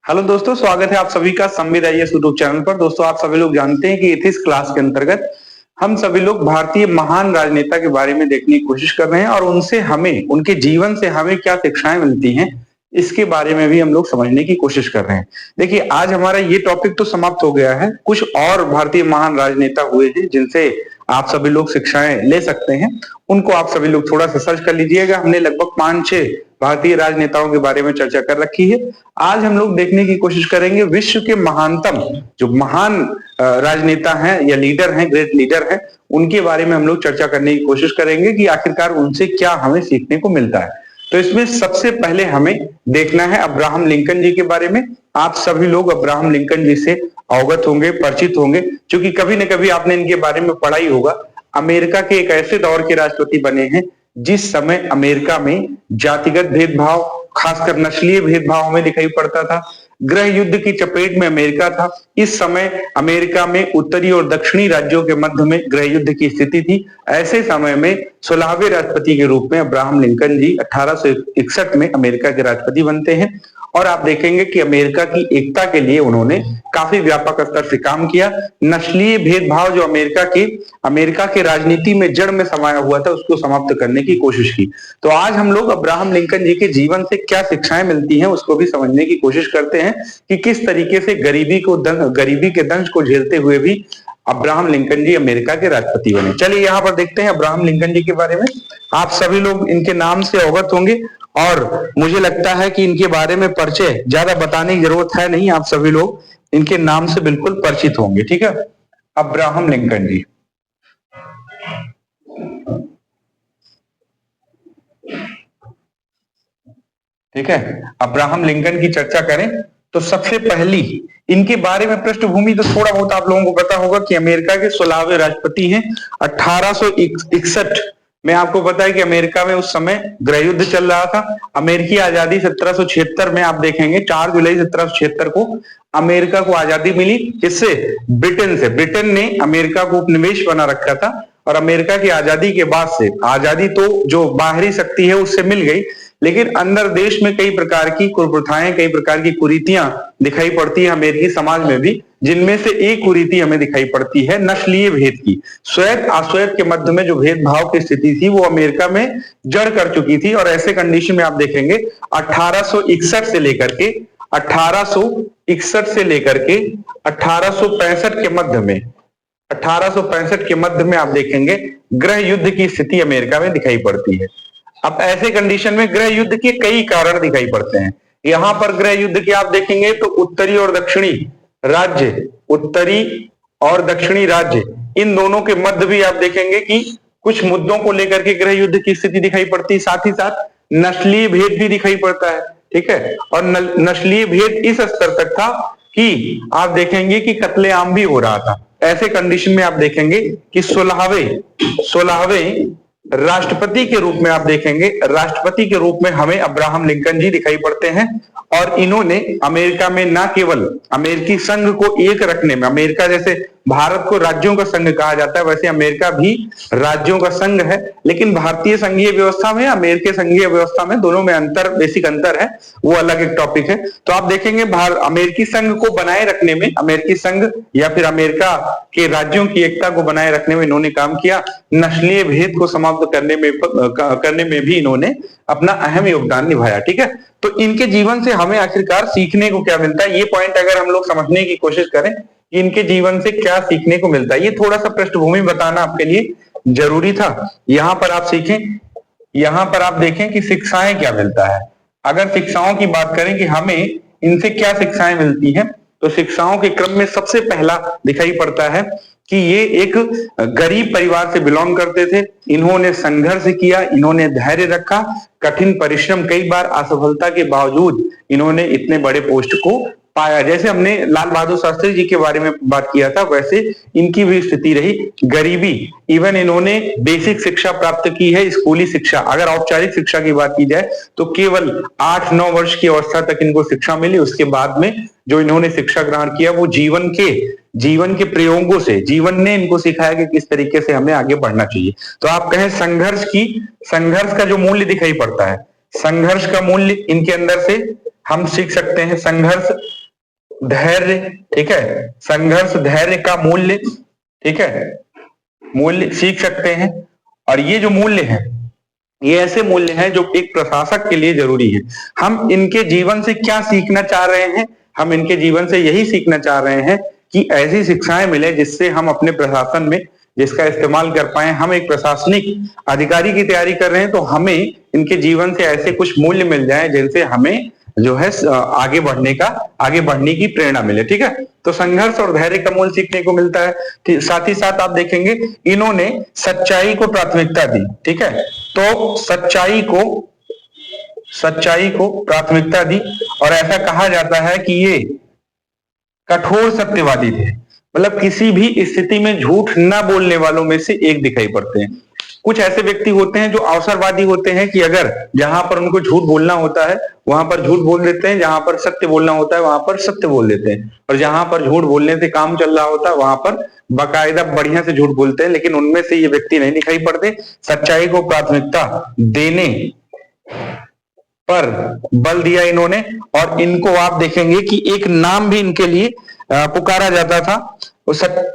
Hello दोस्तों, स्वागत है आप सभी का संविद आईएएस यूट्यूब चैनल पर। दोस्तों, आप सभी लोग जानते हैं कि इस क्लास के अंतर्गत हम सभी लोग भारतीय महान राजनेता के बारे में देखने की कोशिश कर रहे हैं और उनसे हमें, उनके जीवन से हमें क्या शिक्षाएं मिलती हैं, इसके बारे में भी हम लोग समझने की कोशिश कर रहे हैं। देखिए, आज हमारा ये टॉपिक तो समाप्त हो गया है। कुछ और भारतीय महान राजनेता हुए हैं जिनसे आप सभी लोग शिक्षाएं ले सकते हैं। उनको आप सभी लोग थोड़ा सा सर्च कर लीजिएगा। हमने लगभग 5-6 भारतीय राजनेताओं के बारे में चर्चा कर रखी है। आज हम लोग देखने की कोशिश करेंगे विश्व के महानतम जो महान राजनेता हैं या लीडर हैं, ग्रेट लीडर हैं, उनके बारे में हम लोग चर्चा करने की कोशिश करेंगे कि आखिरकार उनसे क्या हमें सीखने को मिलता है। तो इसमें सबसे पहले हमें देखना है अब्राहम लिंकन जी के बारे में। आप सभी लोग अब्राहम लिंकन जी से अवगत होंगे, परिचित होंगे, क्योंकि कभी न कभी आपने इनके बारे में पढ़ा ही होगा। अमेरिका के एक ऐसे दौर के राष्ट्रपति बने हैं जिस समय अमेरिका में जातिगत भेदभाव, खासकर नस्लीय भेदभाव में दिखाई पड़ता था। गृह युद्ध की चपेट में अमेरिका था। इस समय अमेरिका में उत्तरी और दक्षिणी राज्यों के मध्य में गृह युद्ध की स्थिति थी। ऐसे समय में 16वें राष्ट्रपति के रूप में अब्राहम लिंकन जी 1861 में अमेरिका के राष्ट्रपति बनते हैं। और आप देखेंगे कि अमेरिका की एकता के लिए उन्होंने काफी व्यापक स्तर से काम किया। नस्लीय भेदभाव जो अमेरिका के राजनीति में जड़ में समाया हुआ था, उसको समाप्त करने की कोशिश की। तो आज हम लोग अब्राहम लिंकन जी के जीवन से क्या शिक्षाएं मिलती हैं, उसको भी समझने की कोशिश करते हैं कि किस तरीके से गरीबी के दंश को झेलते हुए भी अब्राहम लिंकन जी अमेरिका के राष्ट्रपति बने। चलिए यहाँ पर देखते हैं अब्राहम लिंकन जी के बारे में। आप सभी लोग इनके नाम से अवगत होंगे और मुझे लगता है कि इनके बारे में परिचय ज्यादा बताने की जरूरत है नहीं। आप सभी लोग इनके नाम से बिल्कुल परिचित होंगे। ठीक है, अब्राहम लिंकन जी। ठीक है, अब्राहम लिंकन की चर्चा करें तो सबसे पहली इनके बारे में पृष्ठभूमि तो थोड़ा बहुत आप लोगों को पता होगा कि अमेरिका के 16वें राष्ट्रपति हैं। 1861 में आपको पता है कि अमेरिका में उस समय गृह युद्ध चल रहा था। अमेरिकी आजादी 1776 में आप देखेंगे 4 जुलाई 1776 को अमेरिका को आजादी मिली। किससे? ब्रिटेन से। ब्रिटेन ने अमेरिका को उपनिवेश बना रखा था और अमेरिका की आजादी के बाद से, आजादी तो जो बाहरी शक्ति है उससे मिल गई, लेकिन अंदर देश में कई प्रकार की कुप्रथाएं, कई प्रकार की कुरीतियां दिखाई पड़ती है अमेरिकी समाज में भी, जिनमें से एक कुरीति हमें दिखाई पड़ती है नस्लीय भेद की। श्वेत अश्वेत के मध्य में जो भेदभाव की स्थिति थी वो अमेरिका में जड़ कर चुकी थी। और ऐसे कंडीशन में आप देखेंगे 1861 से लेकर के 1865 के मध्य में, 1865 के मध्य में आप देखेंगे गृह युद्ध की स्थिति अमेरिका में दिखाई पड़ती है। अब ऐसे कंडीशन में गृह युद्ध के कई कारण दिखाई पड़ते हैं। यहां पर गृह युद्ध के आप देखेंगे तो उत्तरी और दक्षिणी राज्य, इन दोनों के मध्य भी आप देखेंगे कि कुछ मुद्दों को लेकर के गृह युद्ध की स्थिति दिखाई पड़ती है। साथ ही साथ नस्लीय भेद भी दिखाई पड़ता है। ठीक है, और नस्लीय भेद इस स्तर तक था कि आप देखेंगे कि कत्लेआम भी हो रहा था। ऐसे कंडीशन में आप देखेंगे कि 16वें राष्ट्रपति के रूप में आप देखेंगे, राष्ट्रपति के रूप में हमें अब्राहम लिंकन जी दिखाई पड़ते हैं। और इन्होंने अमेरिका में न केवल अमेरिकी संघ को एक रखने में, अमेरिका जैसे भारत को राज्यों का संघ कहा जाता है, वैसे अमेरिका भी राज्यों का संघ है, लेकिन भारतीय संघीय व्यवस्था में, अमेरिकी संघीय व्यवस्था में दोनों में अंतर, बेसिक अंतर है, वो अलग एक टॉपिक है। तो आप देखेंगे अमेरिकी संघ को बनाए रखने में, अमेरिकी संघ या फिर अमेरिका के राज्यों की एकता को बनाए रखने में इन्होंने काम किया। नस्लीय भेद को समाप्त करने में भी इन्होंने अपना अहम योगदान निभाया। ठीक है, तो इनके जीवन से हमें आखिरकार सीखने को क्या मिलता है, ये पॉइंट अगर हम लोग समझने की कोशिश करें कि इनके जीवन से क्या सीखने को मिलता है, ये थोड़ा सा पृष्ठभूमि बताना आपके लिए जरूरी था। यहां पर आप सीखें, यहां पर आप देखें कि शिक्षाएं क्या मिलता है। अगर शिक्षाओं की बात करें कि हमें इनसे क्या शिक्षाएं मिलती हैं, तो शिक्षाओं के क्रम में सबसे पहला दिखाई पड़ता है कि ये एक गरीब परिवार से बिलोंग करते थे। इन्होंने संघर्ष किया, इन्होंने धैर्य रखा, कठिन परिश्रम, कई बार असफलता के बावजूद इन्होंने इतने बड़े पोस्ट को पाया। जैसे हमने लाल बहादुर शास्त्री जी के बारे में बात किया था, वैसे इनकी भी स्थिति रही, गरीबी। इवन इन्होंने बेसिक शिक्षा प्राप्त की है, स्कूली शिक्षा। अगर औपचारिक शिक्षा की बात की जाए तो केवल 8-9 वर्ष की अवस्था तक इनको शिक्षा मिली। उसके बाद में जो इन्होंने शिक्षा ग्रहण किया वो जीवन के प्रयोगों से, जीवन ने इनको सिखाया कि किस तरीके से हमें आगे बढ़ना चाहिए। तो आप कहें संघर्ष का जो मूल्य दिखाई पड़ता है, संघर्ष का मूल्य इनके अंदर से हम सीख सकते हैं। संघर्ष धैर्य, ठीक है, संघर्ष, धैर्य का मूल्य, ठीक है, मूल्य सीख सकते हैं। और ये जो मूल्य है, ये ऐसे मूल्य हैं जो एक प्रशासक के लिए जरूरी है। हम इनके जीवन से क्या सीखना चाह रहे हैं? हम इनके जीवन से यही सीखना चाह रहे हैं कि ऐसी शिक्षाएं मिले जिससे हम अपने प्रशासन में जिसका इस्तेमाल कर पाए। हम एक प्रशासनिक अधिकारी की तैयारी कर रहे हैं तो हमें इनके जीवन से ऐसे कुछ मूल्य मिल जाए जिनसे हमें जो है आगे बढ़ने की प्रेरणा मिले, ठीक है। तो संघर्ष और धैर्य का मूल्य सीखने को मिलता है। साथ ही साथ आप देखेंगे इन्होंने सच्चाई को प्राथमिकता दी, ठीक है। तो सच्चाई को प्राथमिकता दी और ऐसा कहा जाता है कि ये कठोर सत्यवादी थे। मतलब किसी भी स्थिति में झूठ ना बोलने वालों में से एक दिखाई पड़ते हैं। कुछ ऐसे व्यक्ति होते हैं जो अवसरवादी होते हैं कि अगर जहां पर उनको झूठ बोलना होता है वहां पर झूठ बोल देते हैं, जहां पर सत्य बोलना होता है वहां पर सत्य बोल देते हैं, और जहां पर झूठ बोलने से काम चल रहा होता है वहां पर बाकायदा बढ़िया से झूठ बोलते हैं। लेकिन उनमें से ये व्यक्ति नहीं दिखाई पड़ते। सच्चाई को प्राथमिकता देने पर बल दिया इन्होंने। और इनको आप देखेंगे कि एक नाम भी इनके लिए पुकारा जाता था,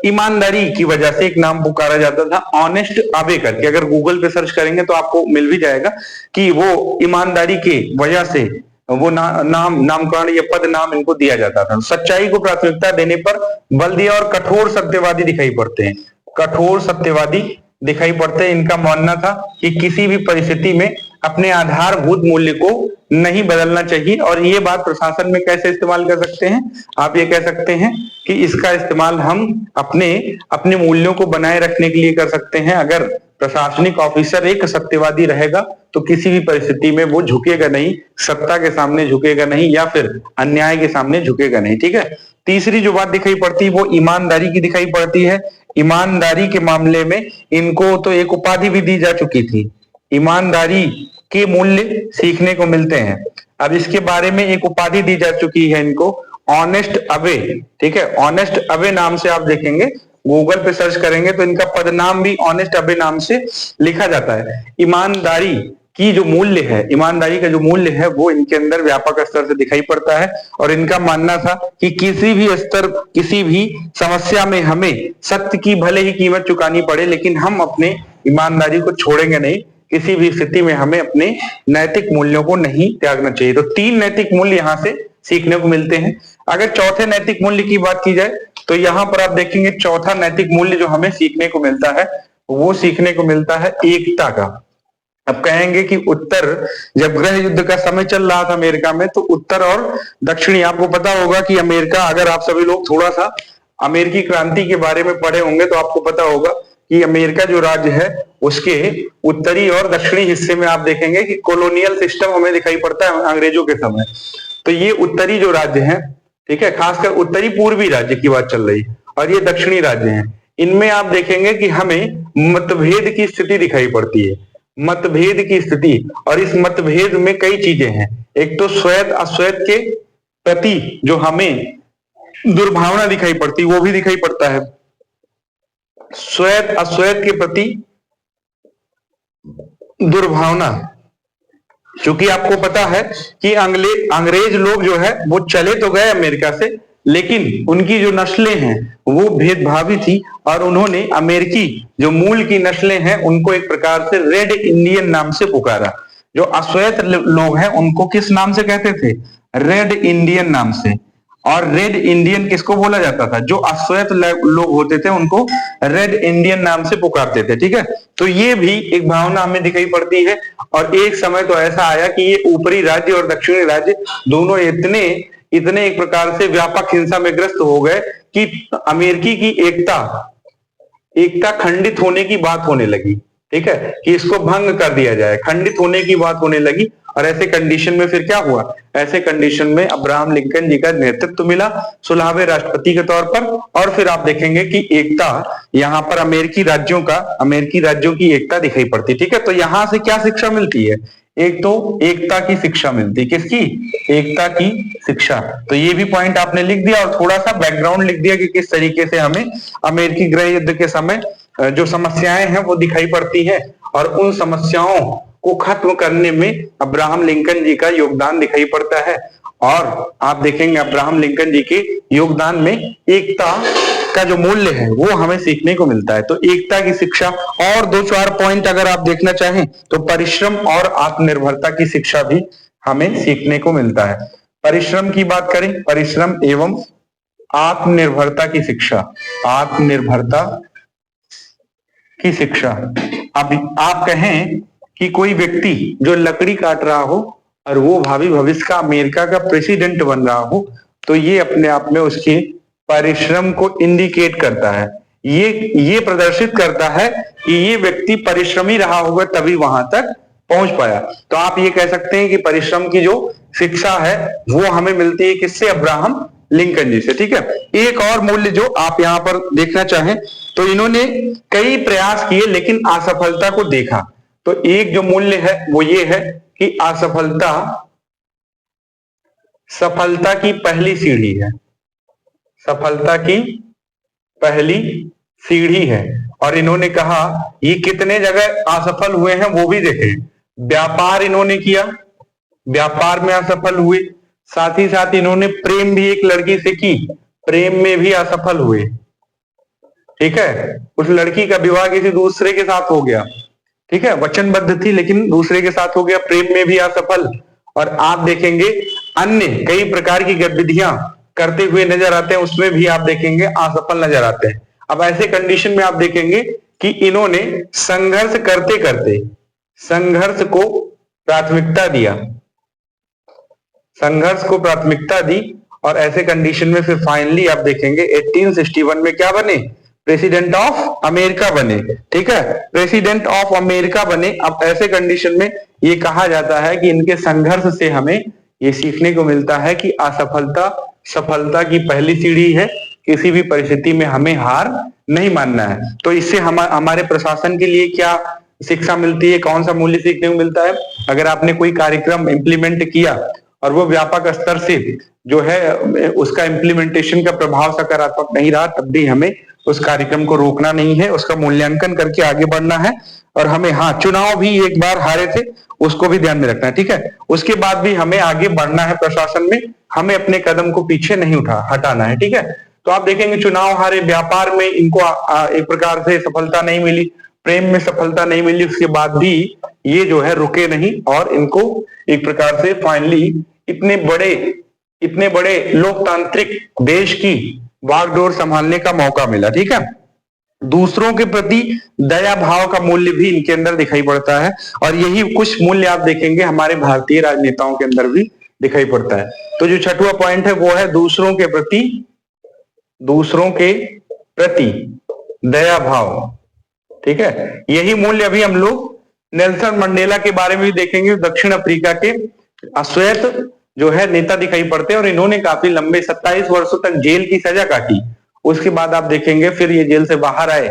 ईमानदारी की वजह से एक नाम पुकारा जाता था, ऑनेस्ट अबे करके। अगर गूगल पे सर्च करेंगे तो आपको मिल भी जाएगा कि वो ईमानदारी के वजह से वो नामकरण या पद नाम इनको दिया जाता था। सच्चाई को प्राथमिकता देने पर बल दिया और कठोर सत्यवादी दिखाई पड़ते हैं। कठोर सत्यवादी दिखाई पड़ते हैं। इनका मानना था कि किसी भी परिस्थिति में अपने आधारभूत मूल्य को नहीं बदलना चाहिए। और ये बात प्रशासन में कैसे इस्तेमाल कर सकते हैं? आप ये कह सकते हैं कि इसका इस्तेमाल हम अपने मूल्यों को बनाए रखने के लिए कर सकते हैं। अगर प्रशासनिक ऑफिसर एक सत्यवादी रहेगा तो किसी भी परिस्थिति में वो झुकेगा नहीं, सत्ता के सामने झुकेगा नहीं या फिर अन्याय के सामने झुकेगा नहीं, ठीक है। तीसरी जो बात दिखाई पड़ती है वो ईमानदारी की दिखाई पड़ती है। ईमानदारी के मामले में इनको तो एक उपाधि भी दी जा चुकी थी। ईमानदारी के मूल्य सीखने को मिलते हैं। अब इसके बारे में एक उपाधि दी जा चुकी है इनको, ऑनेस्ट अवे, ठीक है। ऑनेस्ट अवे नाम से आप देखेंगे, गूगल पे सर्च करेंगे तो इनका पदनाम भी ऑनेस्ट अवे नाम से लिखा जाता है। ईमानदारी की जो मूल्य है, ईमानदारी का जो मूल्य है वो इनके अंदर व्यापक स्तर से दिखाई पड़ता है। और इनका मानना था कि किसी भी स्तर, किसी भी समस्या में हमें सत्य की भले ही कीमत चुकानी पड़े लेकिन हम अपने ईमानदारी को छोड़ेंगे नहीं। किसी भी स्थिति में हमें अपने नैतिक मूल्यों को नहीं त्यागना चाहिए। तो 3 नैतिक मूल्य यहाँ से सीखने को मिलते हैं। अगर चौथे नैतिक मूल्य की बात की जाए तो यहाँ पर आप देखेंगे चौथा नैतिक मूल्य जो हमें सीखने को मिलता है वो सीखने को मिलता है एकता का। अब कहेंगे कि उत्तर, जब गृह युद्ध का समय चल रहा था अमेरिका में, तो उत्तर और दक्षिणी, आपको पता होगा कि अमेरिका, अगर आप सभी लोग थोड़ा सा अमेरिकी क्रांति के बारे में पढ़े होंगे तो आपको पता होगा कि अमेरिका जो राज्य है उसके उत्तरी और दक्षिणी हिस्से में आप देखेंगे कि कॉलोनियल सिस्टम हमें दिखाई पड़ता है अंग्रेजों के समय। तो ये उत्तरी जो राज्य है, ठीक है, खासकर उत्तरी पूर्वी राज्य की बात चल रही है, और ये दक्षिणी राज्य हैं। इनमें आप देखेंगे कि हमें मतभेद की स्थिति दिखाई पड़ती है, मतभेद की स्थिति। और इस मतभेद में कई चीजें हैं। एक तो श्वेत अश्वेत के प्रति जो हमें दुर्भावना दिखाई पड़ती वो भी दिखाई पड़ता है। श्वेत अश्वेत के प्रति दुर्भावना, क्योंकि आपको पता है कि अंग्रेज लोग जो है वो चले तो गए अमेरिका से, लेकिन उनकी जो नस्लें हैं वो भेदभावी थी और उन्होंने अमेरिकी जो मूल की नस्लें हैं उनको एक प्रकार से रेड इंडियन नाम से पुकारा। जो अश्वेत लोग हैं उनको किस नाम से कहते थे? रेड इंडियन नाम से। और रेड इंडियन किसको बोला जाता था? जो अश्वेत लोग होते थे उनको रेड इंडियन नाम से पुकारते थे, ठीक है। तो ये भी एक भावना हमें दिखाई पड़ती है। और एक समय तो ऐसा आया कि ये ऊपरी राज्य और दक्षिणी राज्य दोनों इतने एक प्रकार से व्यापक हिंसा में ग्रस्त हो गए कि अमेरिकी की एकता खंडित होने की बात होने लगी, ठीक है, कि इसको भंग कर दिया जाए, खंडित होने की बात होने लगी। और ऐसे कंडीशन में फिर क्या हुआ? ऐसे कंडीशन में अब्राहम लिंकन जी का नेतृत्व मिला 16वें राष्ट्रपति के तौर पर। और फिर आप देखेंगे कि एकता यहाँ पर अमेरिकी राज्यों की एकता दिखाई पड़ती, ठीक है। तो यहां से क्या शिक्षा मिलती है? एक तो एकता की शिक्षा मिलती। किसकी? एकता की शिक्षा। तो ये भी पॉइंट आपने लिख दिया और थोड़ा सा बैकग्राउंड लिख दिया कि किस तरीके से हमें अमेरिकी गृह युद्ध के समय जो समस्याएं हैं वो दिखाई पड़ती हैं और उन समस्याओं को खत्म करने में अब्राहम लिंकन जी का योगदान दिखाई पड़ता है। और आप देखेंगे अब्राहम लिंकन जी के योगदान में एकता का जो मूल्य है वो हमें सीखने को मिलता है। तो एकता की शिक्षा और दो चार पॉइंट अगर आप देखना चाहें तो परिश्रम और आत्मनिर्भरता की शिक्षा भी हमें सीखने को मिलता है। परिश्रम की बात करें, परिश्रम एवं आत्मनिर्भरता की शिक्षा, आत्मनिर्भरता की शिक्षा। अब आप कहें कि कोई व्यक्ति जो लकड़ी काट रहा हो और वो भावी भविष्य का अमेरिका का प्रेसिडेंट बन रहा हो, तो ये अपने आप में उसके परिश्रम को इंडिकेट करता है। ये प्रदर्शित करता है कि ये व्यक्ति परिश्रमी रहा होगा तभी वहां तक पहुंच पाया। तो आप ये कह सकते हैं कि परिश्रम की जो शिक्षा है वो हमें मिलती है किससे? अब्राहम लिंकन जी से। ठीक है, एक और मूल्य जो आप यहां पर देखना चाहें तो इन्होंने कई प्रयास किए लेकिन असफलता को देखा। तो एक जो मूल्य है वो ये है कि असफलता सफलता की पहली सीढ़ी है, सफलता की पहली सीढ़ी है। और इन्होंने कहा ये कितने जगह असफल हुए हैं वो भी देखें। व्यापार इन्होंने किया, व्यापार में असफल हुए, साथ ही साथ इन्होंने प्रेम भी एक लड़की से की, प्रेम में भी असफल हुए। ठीक है, उस लड़की का विवाह किसी दूसरे के साथ हो गया, ठीक है, वचनबद्ध थी लेकिन दूसरे के साथ हो गया, प्रेम में भी असफल। और आप देखेंगे अन्य कई प्रकार की गतिविधियां करते हुए नजर आते हैं, उसमें भी आप देखेंगे असफल नजर आते हैं। अब ऐसे कंडीशन में आप देखेंगे कि इन्होंने संघर्ष करते करते संघर्ष को प्राथमिकता दिया, संघर्ष को प्राथमिकता दी और ऐसे कंडीशन में फिर फाइनली आप देखेंगे 1861 में क्या बने? प्रेसिडेंट ऑफ अमेरिका बने। ठीक है, प्रेसिडेंट ऑफ अमेरिका बने। अब ऐसे कंडीशन में ये कहा जाता है कि इनके संघर्ष से हमें ये सीखने को मिलता है कि असफलता सफलता की पहली सीढ़ी है, किसी भी परिस्थिति में हमें हार नहीं मानना है। तो इससे हमारे प्रशासन के लिए क्या शिक्षा मिलती है, कौन सा मूल्य सीखने को मिलता है? अगर आपने कोई कार्यक्रम इंप्लीमेंट किया और वो व्यापक स्तर से जो है उसका इंप्लीमेंटेशन का प्रभाव सकारात्मक नहीं रहा, तब भी हमें उस कार्यक्रम को रोकना नहीं है, उसका मूल्यांकन करके आगे बढ़ना है। और हमें चुनाव भी एक बार हारे थे उसको भी ध्यान में रखना है। ठीक है, उसके बाद भी हमें आगे बढ़ना है प्रशासन में, हमें अपने कदम को पीछे नहीं हटाना है। ठीक है, तो आप देखेंगे चुनाव हारे, व्यापार में इनको एक प्रकार से सफलता नहीं मिली, प्रेम में सफलता नहीं मिली, उसके बाद भी ये जो है रुके नहीं और इनको एक प्रकार से फाइनली इतने बड़े लोकतांत्रिक देश की बागडोर संभालने का मौका मिला। ठीक है, दूसरों के प्रति दया भाव का मूल्य भी इनके अंदर दिखाई पड़ता है और यही कुछ मूल्य आप देखेंगे हमारे भारतीय राजनेताओं के अंदर भी दिखाई पड़ता है। तो जो छठवां पॉइंट है वो है दूसरों के प्रति दया भाव। ठीक है, यही मूल्य अभी हम लोग नेल्सन मंडेला के बारे में भी देखेंगे, दक्षिण अफ्रीका के अश्वेत जो है नेता दिखाई पड़ते हैं और इन्होंने काफी लंबे 27 वर्षों तक जेल की सजा काटी। उसके बाद आप देखेंगे फिर ये जेल से बाहर आए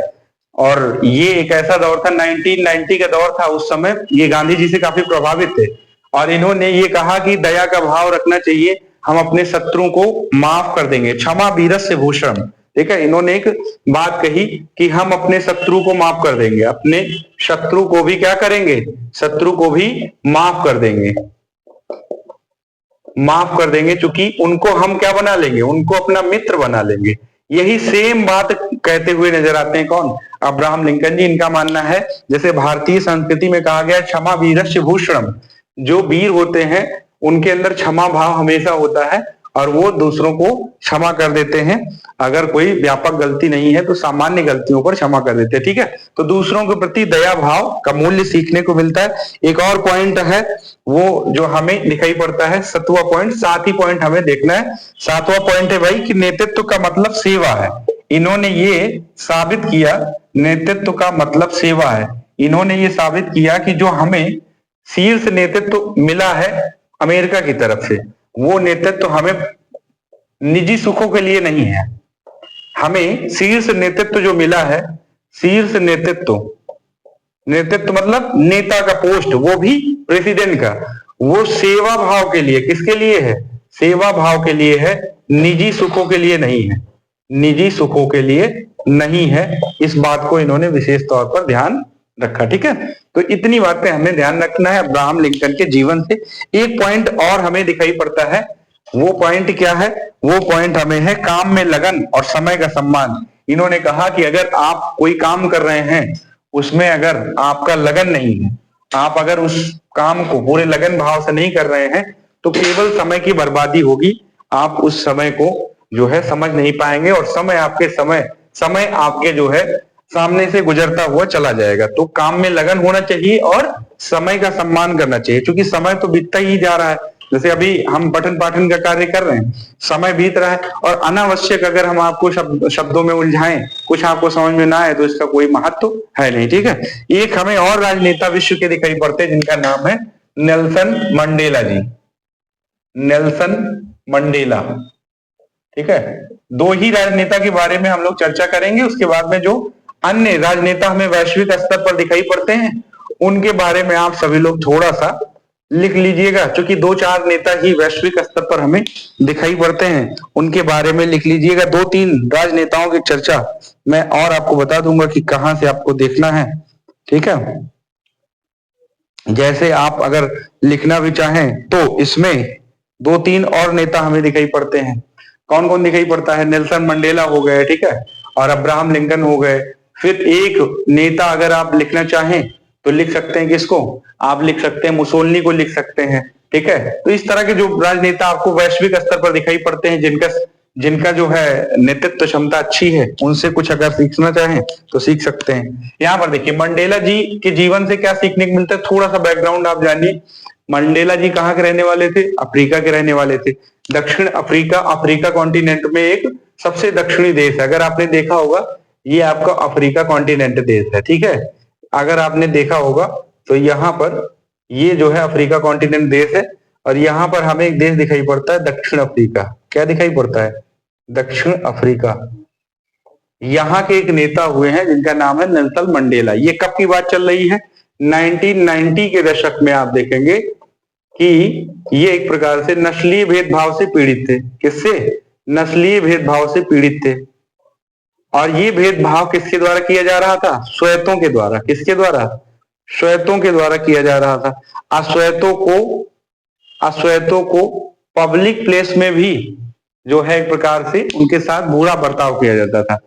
और ये एक ऐसा दौर था 1990 का दौर था, उस समय ये गांधी जी से काफी प्रभावित थे और इन्होंने ये कहा कि दया का भाव रखना चाहिए, हम अपने शत्रु को माफ कर देंगे, क्षमा वीरस्य भूषण। ठीक है, इन्होंने एक बात कही कि हम अपने शत्रु को माफ कर देंगे, अपने शत्रु को भी क्या करेंगे? शत्रु को भी माफ कर देंगे, माफ कर देंगे, क्योंकि उनको हम क्या बना लेंगे? उनको अपना मित्र बना लेंगे। यही सेम बात कहते हुए नजर आते हैं कौन? अब्राहम लिंकन जी। इनका मानना है जैसे भारतीय संस्कृति में कहा गया क्षमा वीरस्य भूषणम, जो वीर होते हैं उनके अंदर क्षमा भाव हमेशा होता है और वो दूसरों को क्षमा कर देते हैं। अगर कोई व्यापक गलती नहीं है तो सामान्य गलतियों पर क्षमा कर देते हैं। ठीक है, तो दूसरों के प्रति दया भाव का मूल्य सीखने को मिलता है। एक और पॉइंट है वो जो हमें दिखाई पड़ता है, 7वां पॉइंट, 7 ही पॉइंट हमें देखना है। 7वां पॉइंट है भाई कि नेतृत्व का मतलब सेवा है। इन्होंने ये साबित किया, नेतृत्व का मतलब सेवा है। इन्होंने ये साबित किया कि जो हमें शीर्ष नेतृत्व मिला है अमेरिका की तरफ से, वो नेतृत्व हमें निजी सुखों के लिए नहीं है। हमें शीर्ष नेतृत्व जो मिला है, शीर्ष नेतृत्व मतलब नेता का पोस्ट, वो भी प्रेसिडेंट का, वो सेवा भाव के लिए, किसके लिए है? सेवा भाव के लिए है, निजी सुखों के लिए नहीं है, निजी सुखों के लिए नहीं है। इस बात को इन्होंने विशेष तौर पर ध्यान रखा। ठीक है, तो इतनी बातें हमें ध्यान रखना है अब्राहम लिंकन के जीवन से। एक पॉइंट और हमें दिखाई पड़ता है वो पॉइंट क्या है? वो पॉइंट हमें है काम में लगन और समय का सम्मान। इन्होंने कहा कि अगर आप कोई काम कर रहे हैं, उसमें अगर आपका लगन नहीं है, आप अगर उस काम को पूरे लगन भाव से नहीं कर रहे हैं, तो केवल समय की बर्बादी होगी। आप उस समय को जो है समझ नहीं पाएंगे और समय आपके जो है सामने से गुजरता हुआ चला जाएगा। तो काम में लगन होना चाहिए और समय का सम्मान करना चाहिए, क्योंकि समय तो बीतता ही जा रहा है। जैसे अभी हम पठन पाठन का कार्य कर रहे हैं, समय बीत रहा है, और अनावश्यक अगर हम आपको शब्दों में उलझाएं, कुछ आपको समझ में ना आए, तो इसका कोई महत्व है नहीं। ठीक है। एक हमें और राजनेता विश्व के दिखाई पड़ते हैं, जिनका नाम है Nelson Mandela ji. Nelson Mandela. ठीक है। दो ही राजनेता के बारे में हम लोग चर्चा करेंगे, उसके बाद में जो अन्य राजनेता हमें वैश्विक स्तर पर दिखाई पड़ते हैं, उनके बारे में आप सभी लोग थोड़ा सा लिख लीजिएगा। क्योंकि दो चार नेता ही वैश्विक स्तर पर हमें दिखाई पड़ते हैं, उनके बारे में लिख लीजिएगा। दो तीन राजनेताओं की चर्चा मैं और आपको बता दूंगा कि कहां से आपको देखना है। ठीक है। जैसे आप अगर लिखना भी चाहें तो इसमें दो तीन और नेता हमें दिखाई पड़ते हैं। कौन कौन दिखाई पड़ता है? नेल्सन मंडेला हो गए, ठीक है, और अब्राहम लिंकन हो गए। फिर एक नेता अगर आप लिखना चाहें तो लिख सकते हैं किसको? आप लिख सकते हैं मुसोलिनी को लिख सकते हैं। ठीक है। तो इस तरह के जो राजनेता आपको वैश्विक स्तर पर दिखाई पड़ते हैं, जिनका जिनका जो है नेतृत्व क्षमता अच्छी है, उनसे कुछ अगर सीखना चाहें तो सीख सकते हैं। यहाँ पर देखिए मंडेला जी के जीवन से क्या सीखने को मिलता है, थोड़ा सा बैकग्राउंड आप जानिए। मंडेला जी कहाँ के रहने वाले थे? अफ्रीका के रहने वाले थे। दक्षिण अफ्रीका, अफ्रीका कॉन्टिनेंट में एक सबसे दक्षिणी देश है। अगर आपने देखा होगा, ये आपका अफ्रीका कॉन्टिनेंट देश है। ठीक है। अगर आपने देखा होगा तो यहाँ पर ये जो है अफ्रीका कॉन्टिनेंट देश है, और यहाँ पर हमें एक देश दिखाई पड़ता है दक्षिण अफ्रीका। क्या दिखाई पड़ता है? दक्षिण अफ्रीका। यहाँ के एक नेता हुए हैं जिनका नाम है नेल्सन मंडेला। ये कब की बात चल रही है? 1990 के दशक में आप देखेंगे कि ये एक प्रकार से नस्लीय भेदभाव से पीड़ित थे। किससे? नस्लीय भेदभाव से पीड़ित थे। और ये भेदभाव किसके द्वारा किया जा रहा था? श्वेतों के द्वारा। किसके द्वारा? श्वेतों के द्वारा किया जा रहा था। अश्वेतों को पब्लिक प्लेस में भी जो है एक प्रकार से उनके साथ बुरा बर्ताव किया जाता था।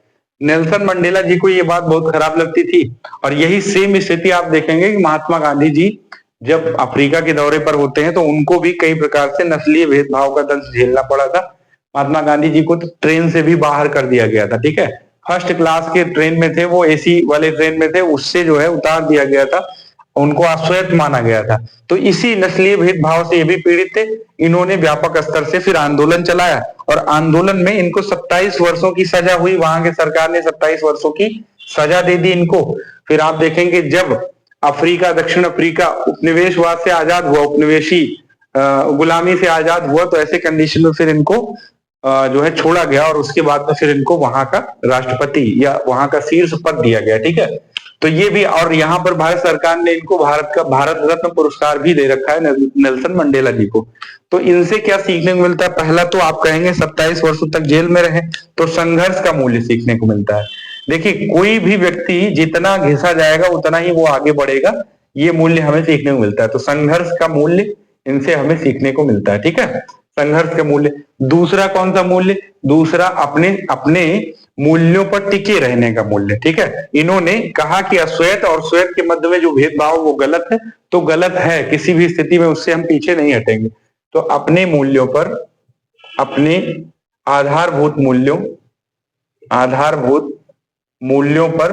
नेल्सन मंडेला जी को ये बात बहुत खराब लगती थी, और यही सेम स्थिति आप देखेंगे कि महात्मा गांधी जी जब अफ्रीका के दौरे पर होते हैं तो उनको भी कई प्रकार से नस्लीय भेदभाव का दंश झेलना पड़ा था। महात्मा गांधी जी को तो ट्रेन से भी बाहर कर दिया गया था। ठीक है। फर्स्ट क्लास के ट्रेन में थे, वो एसी वाले ट्रेन में थे, उससे जो है उतार दिया गया था, उनको अश्वेत माना गया था। तो इसी नस्लीय भेदभाव से ये भी पीड़ित थे। इन्होंने व्यापक स्तर से फिर आंदोलन चलाया, और आंदोलन में इनको 27 वर्षों की सजा हुई। वहां के सरकार ने 27 वर्षों की सजा दे दी इनको। फिर आप देखेंगे जब अफ्रीका, दक्षिण अफ्रीका उपनिवेशवाद से आजाद हुआ, उपनिवेशी गुलामी से आजाद हुआ, तो ऐसे कंडीशन में फिर इनको जो है छोड़ा गया, और उसके बाद में फिर इनको वहां का राष्ट्रपति या वहां का शीर्ष पद दिया गया। ठीक है। तो ये भी, और यहाँ पर भारत सरकार ने इनको भारत रत्न पुरस्कार भी दे रखा है नेल्सन मंडेला जी को। तो इनसे क्या सीखने को मिलता है? पहला तो आप कहेंगे 27 वर्षों तक जेल में रहे, तो संघर्ष का मूल्य सीखने को मिलता है। देखिए कोई भी व्यक्ति जितना घिसा जाएगा उतना ही वो आगे बढ़ेगा, ये मूल्य हमें सीखने को मिलता है। तो संघर्ष का मूल्य इनसे हमें सीखने को मिलता है। ठीक है। संघर्ष का मूल्य। दूसरा कौन सा मूल्य? दूसरा अपने अपने मूल्यों पर टिके रहने का मूल्य। ठीक है। इन्होंने कहा कि अश्वेत और श्वेत के मध्य में जो भेदभाव वो गलत है, तो गलत है, किसी भी स्थिति में उससे हम पीछे नहीं हटेंगे। तो अपने मूल्यों पर, अपने आधारभूत मूल्यों पर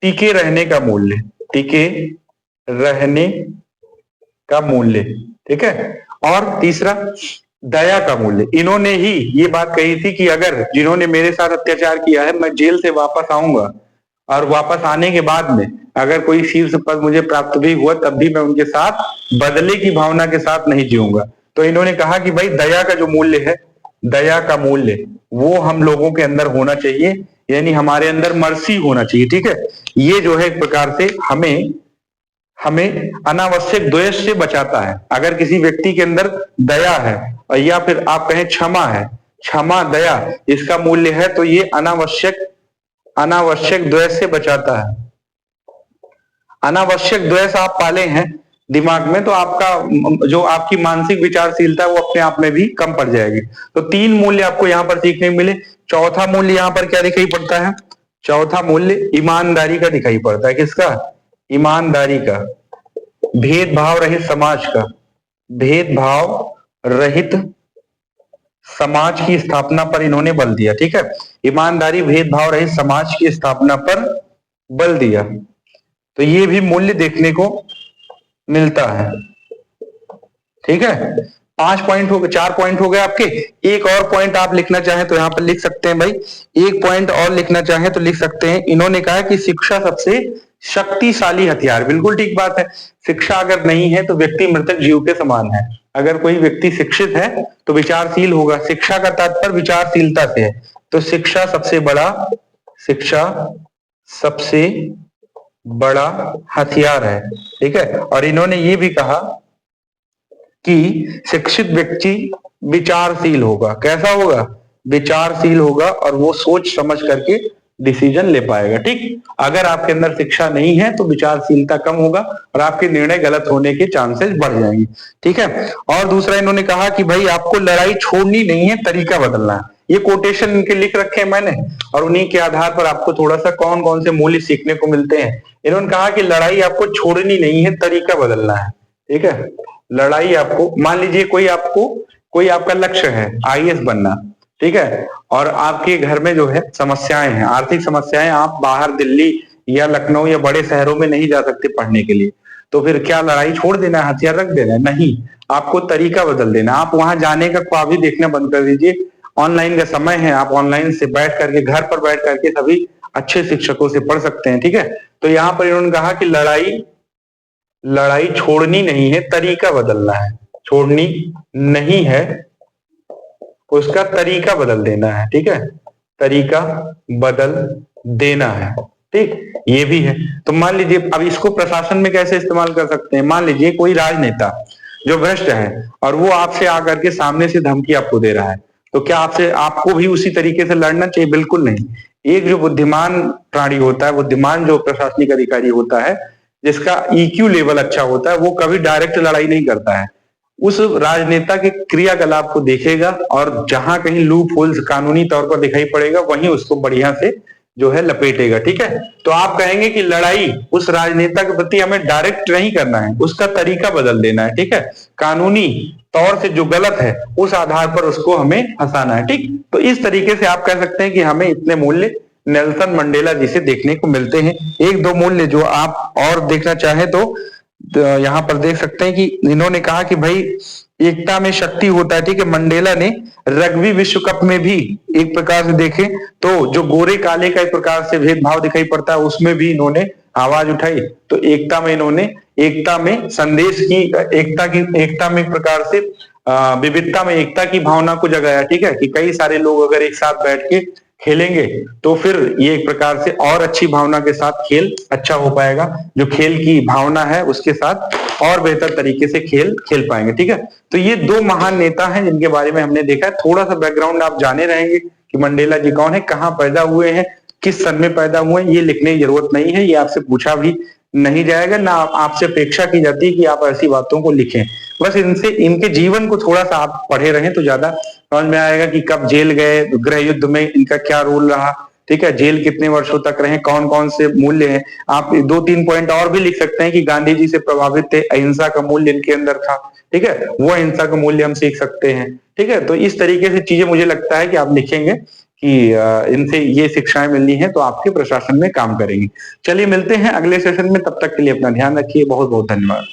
टिके रहने का मूल्य, टिके रहने का मूल्य। ठीक है। और तीसरा दया का मूल्य। इन्होंने ही ये बात कही थी कि अगर जिन्होंने मेरे साथ अत्याचार किया है, मैं जेल से वापस आऊंगा, और वापस आने के बाद में अगर कोई शीर्ष पद मुझे प्राप्त भी हुआ, तब भी मैं उनके साथ बदले की भावना के साथ नहीं जीऊंगा। तो इन्होंने कहा कि भाई दया का जो मूल्य है, दया का मूल्य वो हम लोगों के अंदर होना चाहिए, यानी हमारे अंदर मर्सी होना चाहिए। ठीक है। ये जो है एक प्रकार से हमें अनावश्यक द्वेष से बचाता है। अगर किसी व्यक्ति के अंदर दया है, या फिर आप कहें क्षमा है, क्षमा, दया, इसका मूल्य है, तो ये अनावश्यक द्वेष से बचाता है। अनावश्यक द्वेष आप पाले हैं, दिमाग में, तो आपका जो आपकी मानसिक विचारशीलता है वो अपने आप में भी कम पड़ जाएगी। तो 3 मूल्य आपको यहाँ पर सीखने को मिले। चौथा मूल्य यहाँ पर क्या दिखाई पड़ता है? चौथा मूल्य ईमानदारी का दिखाई पड़ता है। किसका? ईमानदारी का। भेदभाव रहित समाज का। भेदभाव रहित समाज की स्थापना पर इन्होंने बल दिया। ठीक है, ईमानदारी, भेदभाव रहित समाज की स्थापना पर बल दिया। तो ये भी मूल्य देखने को मिलता है। ठीक है, 5 पॉइंट हो गए, 4 पॉइंट हो गए आपके। एक और पॉइंट आप लिखना चाहें तो यहां पर लिख सकते हैं भाई। एक पॉइंट और लिखना चाहें तो लिख सकते हैं। इन्होंने कहा कि शिक्षा सबसे शक्तिशाली हथियार। बिल्कुल ठीक बात है। शिक्षा अगर नहीं है तो व्यक्ति मृतक जीव के समान है। अगर कोई व्यक्ति शिक्षित है तो विचारशील होगा। शिक्षा का तात्पर्य विचारशीलता से है। तो शिक्षा सबसे बड़ा हथियार है। ठीक है, और इन्होंने ये भी कहा कि शिक्षित व्यक्ति विचारशील होगा। कैसा होगा? विचारशील होगा, और वो सोच समझ करके डिसीजन ले पाएगा। ठीक, अगर आपके अंदर शिक्षा नहीं है तो विचारशीलता कम होगा और आपके निर्णय गलत होने के चांसेस बढ़ जाएंगे। ठीक है, और दूसरा इन्होंने कहा कि भाई आपको लड़ाई छोड़नी नहीं है, तरीका बदलना है। ये कोटेशन इनके लिख रखे हैं मैंने, और उन्हीं के आधार पर आपको थोड़ा सा कौन कौन से मूल्य सीखने को मिलते हैं। इन्होंने कहा कि लड़ाई आपको छोड़नी नहीं है, तरीका बदलना है। ठीक है, लड़ाई आपको, मान लीजिए कोई आपका लक्ष्य है आईएएस बनना। ठीक है, और आपके घर में जो है समस्याएं हैं, आर्थिक समस्याएं, आप बाहर दिल्ली या लखनऊ या बड़े शहरों में नहीं जा सकते पढ़ने के लिए। तो फिर क्या लड़ाई छोड़ देना है, हथियार रख देना है? नहीं, आपको तरीका बदल देना। आप वहां जाने का ख्वाब ही देखना बंद कर दीजिए। ऑनलाइन का समय है, आप ऑनलाइन से बैठ करके, घर पर बैठ करके सभी अच्छे शिक्षकों से पढ़ सकते हैं। ठीक है, तो यहाँ पर इन्होंने कहा कि लड़ाई छोड़नी नहीं है, तरीका बदलना है। छोड़नी नहीं है, उसका तरीका बदल देना है। ठीक है, तरीका बदल देना है। ठीक, ये भी है। तो मान लीजिए, अब इसको प्रशासन में कैसे इस्तेमाल कर सकते हैं? मान लीजिए कोई राजनेता जो भ्रष्ट है और वो आपसे आकर के सामने से धमकी आपको दे रहा है, तो क्या आपको भी उसी तरीके से लड़ना चाहिए? बिल्कुल नहीं। एक जो बुद्धिमान प्राणी होता है, बुद्धिमान जो प्रशासनिक अधिकारी होता है, जिसका ईक्यू लेवल अच्छा होता है, वो कभी डायरेक्ट लड़ाई नहीं करता है। उस राजनेता के क्रियाकलाप को देखेगा और जहां कहीं लूप होल्स कानूनी तौर पर दिखाई पड़ेगा, वहीं उसको बढ़िया से जो है लपेटेगा। ठीक है, तो आप कहेंगे कि लड़ाई उस राजनेता के प्रति हमें डायरेक्ट नहीं करना है, उसका तरीका बदल देना है। ठीक है, कानूनी तौर से जो गलत है उस आधार पर उसको हमें फंसाना है। ठीक, तो इस तरीके से आप कह सकते हैं कि हमें इतने मूल्य नेल्सन मंडेला जी से देखने को मिलते हैं। एक दो मूल्य जो आप और देखना चाहें तो यहाँ पर देख सकते हैं कि इन्होंने कहा कि भाई एकता में शक्ति होता है। ठीक है, मंडेला ने रग्बी विश्व कप में भी एक प्रकार से देखें तो जो गोरे काले का एक प्रकार से भेदभाव दिखाई पड़ता है, उसमें भी इन्होंने आवाज उठाई। तो एकता में इन्होंने एकता में संदेश की, एकता में एक प्रकार से विविधता में एकता की भावना को जगाया। ठीक है, कि कई सारे लोग अगर एक साथ बैठ के खेलेंगे तो फिर ये एक प्रकार से और अच्छी भावना के साथ खेल अच्छा हो पाएगा। जो खेल की भावना है उसके साथ और बेहतर तरीके से खेल पाएंगे। ठीक है, तो ये दो महान नेता हैं जिनके बारे में हमने देखा है। थोड़ा सा बैकग्राउंड आप जाने रहेंगे कि मंडेला जी कौन है, कहाँ पैदा हुए हैं, किस सन में पैदा हुए हैं, ये लिखने की जरूरत नहीं है। ये आपसे पूछा भी नहीं जाएगा, ना आपसे अपेक्षा की जाती है कि आप ऐसी बातों को लिखें। बस इनके जीवन को थोड़ा सा आप पढ़े रहें तो ज्यादा समझ में आएगा कि कब जेल गए, गृह युद्ध में इनका क्या रोल रहा। ठीक है, जेल कितने वर्षों तक रहे, कौन कौन से मूल्य हैं। आप 2-3 पॉइंट और भी लिख सकते हैं कि गांधी जी से प्रभावित थे, अहिंसा का मूल्य इनके अंदर था। ठीक है, वो अहिंसा का मूल्य हम सीख सकते हैं। ठीक है, तो इस तरीके से चीजें मुझे लगता है कि आप लिखेंगे कि इनसे ये शिक्षाएं मिलनी है तो आपके प्रशासन में काम करेंगे। चलिए मिलते हैं अगले सेशन में, तब तक के लिए अपना ध्यान रखिए। बहुत बहुत धन्यवाद।